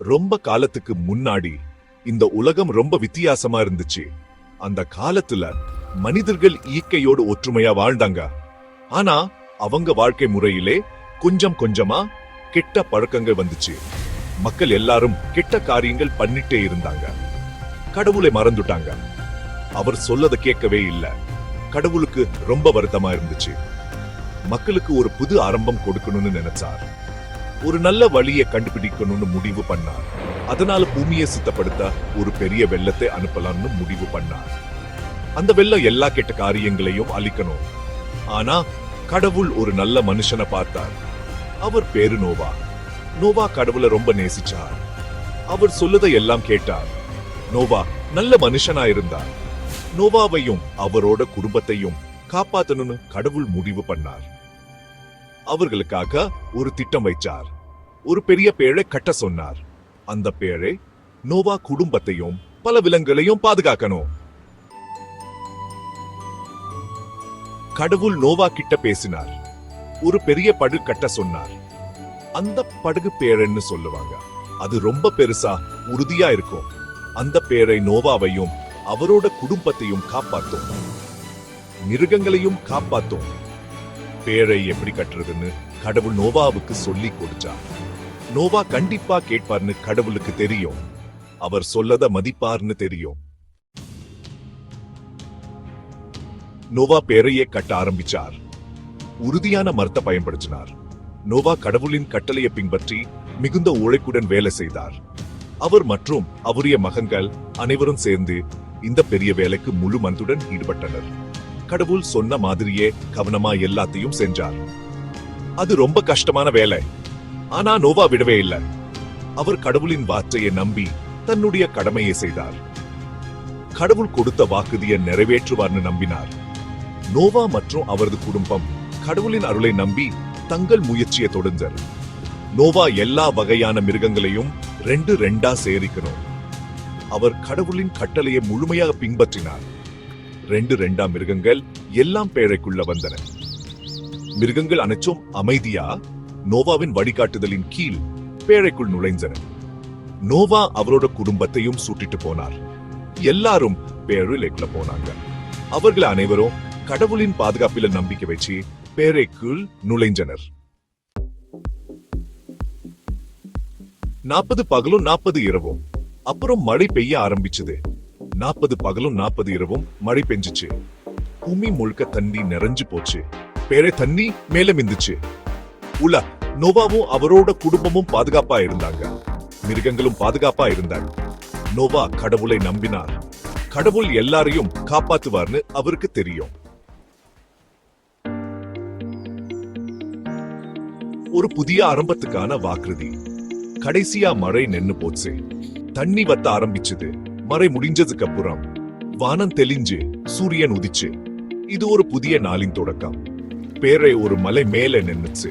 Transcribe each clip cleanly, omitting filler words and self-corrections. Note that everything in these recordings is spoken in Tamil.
ரொம்ப காலத்துக்கு முன்னாடி இந்த உலகம் ரொம்ப வித்தியாசமா இருந்துச்சு. அந்த காலத்துல மனிதர்கள் இயற்கையோடு ஒற்றுமையா வாழ்ந்தாங்க. ஆனா அவங்க வாழ்க்கை முறையிலே கொஞ்சம் கொஞ்சமா கெட்ட பழக்கங்கள் வந்துச்சு. மக்கள் எல்லாரும் கெட்ட காரியங்கள் பண்ணிட்டே இருந்தாங்க. கடவுளை மறந்துட்டாங்க. அவர் சொல்லத கேட்கவே இல்ல. கடவுளுக்கு ரொம்ப வருத்தமா இருந்துச்சு. மக்களுக்கு ஒரு புது ஆரம்பம் கொடுக்கணும்னு நினைச்சார். ஒரு நல்ல வழியை கண்டுபிடிக்கணும்னு முடிவு பண்ணார். அதனால பூமியை சுத்தப்படுத்த ஒரு பெரிய வெள்ளத்தை அனுப்பலாம்னு முடிவு பண்ணார். அந்த வெள்ளம் எல்லா கெட்ட காரியங்களையும் அழிக்கணும். ஆனா கடவுள் ஒரு நல்ல மனுஷனை பார்த்தார். அவர் பேரு நோவா. நோவா கடவுளை ரொம்ப நேசிச்சார். அவர் சொல்லதை எல்லாம் கேட்டார். நோவா நல்ல மனுஷனா இருந்தார். நோவாவையும் அவரோட குடும்பத்தையும் காப்பாத்தணும்னு கடவுள் முடிவு பண்ணார். அவர்களுக்காக ஒரு திட்டம் வைச்சார். ஒரு பெரிய பேழை கட்ட சொன்னார். அந்த பேழை நோவா குடும்பத்தையும் பல விலங்குகளையும் பாதுகாக்கணும். கடவுள் நோவா கிட்ட பேசினார். ஒரு பெரிய படகு கட்ட சொன்னார். அந்த படகு பேழைன்னு சொல்லுவாங்க. அது ரொம்ப பெருசா உறுதியா இருக்கும். அந்த பேழை நோவாவையும் அவரோட குடும்பத்தையும் காப்பாத்தும், மிருகங்களையும் காப்பாத்தும். பேழை எப்படி கட்டுறதுன்னு கடவுள் நோவாவுக்கு சொல்லி கொடுத்தார். நோவா கண்டிப்பா கேட்பார்னு கடவுளுக்கு தெரியும். அவர் சொல்லத மதிப்பார்னு தெரியும். நோவா பேழையை கட்ட ஆரம்பிச்சார். உறுதியான மரத்தை பயன்படுத்தினார். நோவா கடவுளின் கட்டளையை பின்பற்றி மிகுந்த உழைப்புடன் வேலை செய்தார். அவர் மற்றும் அவருடைய மகன்கள் அனைவரும் சேர்ந்து இந்த பெரிய வேலைக்கு முழு மனதுடன் ஈடுபட்டனர். கடவுள் சொன்ன மாதிரியே கவனமா எல்லாத்தையும் செஞ்சார். அது ரொம்ப கஷ்டமான வேலை. ஆனா நோவா விடவே இல்லை. அவர் கடவுளின் வார்த்தையை நம்பி தன்னுடைய கடமையை செய்தார். கடவுள் கொடுத்த வாக்குறுதியை நிறைவேற்றுவார்னு நம்பினார். நோவா மற்றும் அவரது குடும்பம் கடவுளின் அருளை நம்பி தங்கள் முயற்சியை தொடர்ந்தார். நோவா எல்லா வகையான மிருகங்களையும் ரெண்டு ரெண்டா சேரிக்கணும். அவர் கடவுளின் கட்டளையை முழுமையாக பின்பற்றினார். ரெண்டு ரெண்டா மிருகங்கள் எல்லாம் பேழைக்குள்ள வந்தன. மிருகங்கள் அனைத்தும் அமைதியா நோவாவின் வழிகாட்டுதலின் கீழ் பேழைக்குள் நுழைந்தன. நோவா அவரோட குடும்பத்தையும் சூட்டிட்டு போனார். எல்லாரும் பேழைக்குள்ள போனாங்க. அவர்கள் அனைவரும் கடவுளின் பாதுகாப்பில நம்பிக்கை வச்சு பேழைக்குள் நுழைஞ்சனர். 40 பகலும் 40 இரவும். அப்புறம் மழை பெய்ய ஆரம்பிச்சது. 40 பகலும் 40 இரவும் மழை பெஞ்சிச்சு. பூமி முழுக்க தண்ணி நிறைஞ்சு போச்சு. பேழை தண்ணி மேல மிந்துச்சு. உள்ள நோவாவும் அவரோட குடும்பமும் பாதுகாப்பா இருந்தாங்க. மிருகங்களும் பாதுகாப்பா இருந்தாங்க. நோவா கடவுளை நம்பினார். கடவுள் எல்லாரையும் காப்பாத்துவார்னு அவருக்கு தெரியும். ஒரு புதிய ஆரம்பத்துக்கான வாக்குறுதி. கடைசியா மழை நின்னு போச்சு. தண்ணி வத்த ஆரம்பிச்சது. மழை முடிஞ்சதுக்கு அப்புறம் வானம் தெளிஞ்சு சூரியன் உதிச்சு. இது ஒரு புதிய நாளின் தொடக்கம். பேழை ஒரு மலை மேல நின்னுச்சு.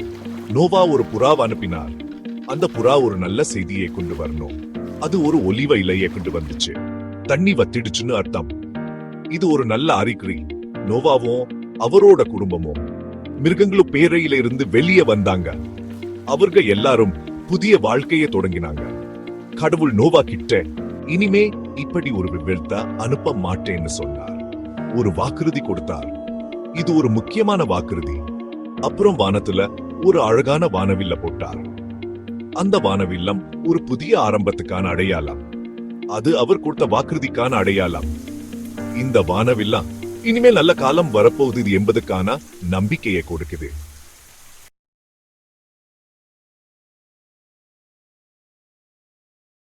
நோவா ஒரு புறாவை அனுப்பினார். அந்த புறா ஒரு நல்ல செய்தியை கொண்டு வரணும். அது ஒரு ஒலிவ இலையை கொண்டு வந்துச்சு. தண்ணி வத்திடுச்சுன்னு அர்த்தம். இது ஒரு நல்ல அறிகுறி. நோவாவும் அவரோட குடும்பமும் மிருகங்களும் பேழையில இருந்து வெளியே வந்தாங்க. அவர்கள் எல்லாரும் புதிய வாழ்க்கையை தொடங்கினாங்க. கடவுள் நோவா கிட்ட இனிமே இப்படி ஒரு விபத்தை அனுப்ப மாட்டேன்னு சொன்னார். ஒரு வாக்குறுதி கொடுத்தார். இது ஒரு முக்கியமான வாக்குறுதி. அப்புறம் வானத்துல ஒரு அழகான வானவில்ல போட்டார். அந்த வானவில்லம் ஒரு புதிய ஆரம்பத்துக்கான அடையாளம். அது அவர் கொடுத்த வாக்குறுதிக்கான அடையாளம். இந்த வானவில்லம் இனிமேல் நல்ல காலம் வரப்போகுது என்பதுக்கான நம்பிக்கையை கொடுக்குது.